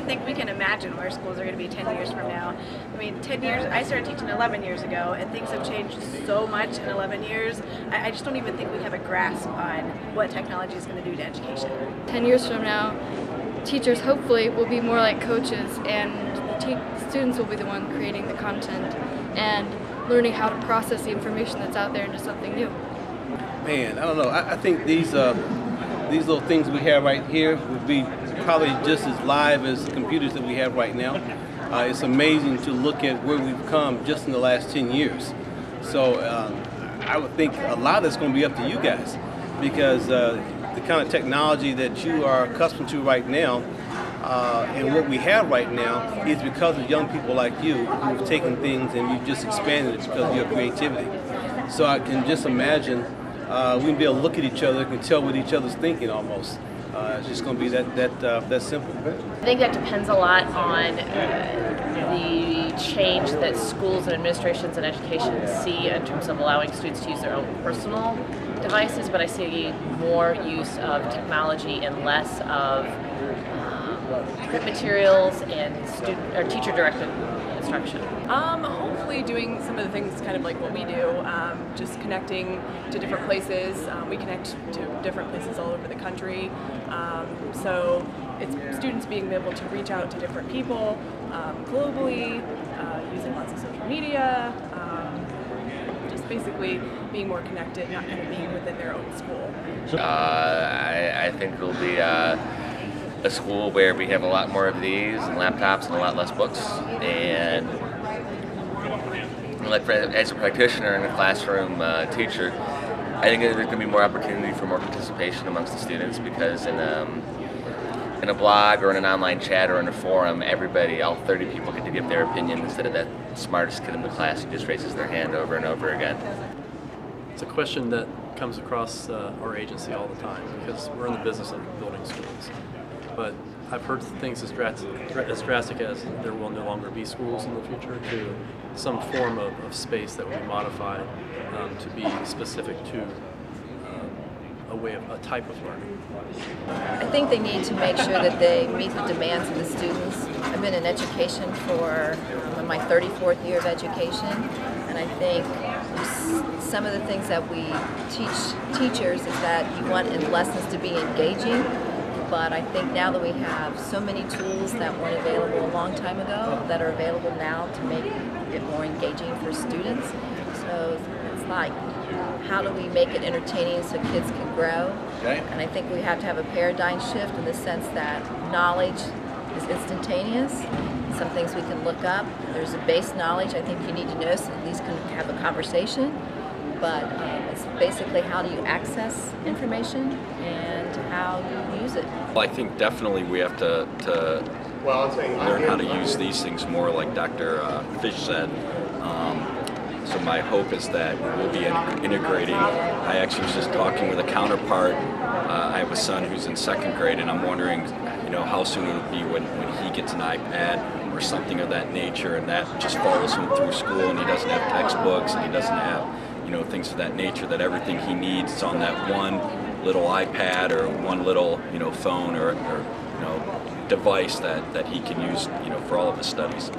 even think we can imagine where schools are going to be 10 years from now. I mean, 10 years, I started teaching 11 years ago, and things have changed so much in 11 years. I just don't even think we have a grasp on what technology is going to do to education. 10 years from now, teachers hopefully will be more like coaches, and the students will be the one creating the content and learning how to process the information that's out there into something new. Man, I don't know. I think these little things we have right here would be probably just as live as the computers that we have right now. It's amazing to look at where we've come just in the last 10 years. So I would think a lot of it's going to be up to you guys, because the kind of technology that you are accustomed to right now and what we have right now is because of young people like you who've taken things and you've just expanded it because of your creativity. So I can just imagine we'd be able to look at each other and tell what each other's thinking almost. It's just going to be that simple. I think that depends a lot on the change that schools and administrations and education see in terms of allowing students to use their own personal devices, but I see more use of technology and less of print materials and teacher-directed instruction. Hopefully doing some of the things kind of like what we do, just connecting to different places. We connect to different places all over the country. So it's students being able to reach out to different people globally, using lots of social media, just basically being more connected, not kind of being within their own school. I think it'll be a school where we have a lot more of these and laptops and a lot less books, and like as a practitioner and a classroom teacher, I think there's going to be more opportunity for more participation amongst the students, because in a blog or in an online chat or in a forum, everybody, all 30 people get to give their opinion instead of that smartest kid in the class who just raises their hand over and over again. It's a question that comes across our agency all the time, because we're in the business of building schools. But I've heard things as drastic as there will no longer be schools in the future, to some form of space that will be modified to be specific to a type of learning. I think they need to make sure that they meet the demands of the students. I've been in education for my 34th year of education, and I think some of the things that we teach teachers is that you want lessons to be engaging. But I think now that we have so many tools that weren't available a long time ago that are available now to make it more engaging for students. So it's like, how do we make it entertaining so kids can grow? Okay. And I think we have to have a paradigm shift in the sense that knowledge is instantaneous. Some things we can look up. There's a base knowledge I think you need to know so at least can have a conversation. But it's basically, how do you access information and how you use it. Well, I think definitely we have to learn how to use these things more, like Dr. Fish said. So my hope is that we'll be integrating. I actually was just talking with a counterpart. I have a son who's in 2nd grade, and I'm wondering, how soon it'll be when he gets an iPad or something of that nature, and that just follows him through school, and he doesn't have textbooks, and he doesn't have things of that nature, that everything he needs is on that one little iPad or one little phone or device that he can use for all of his studies.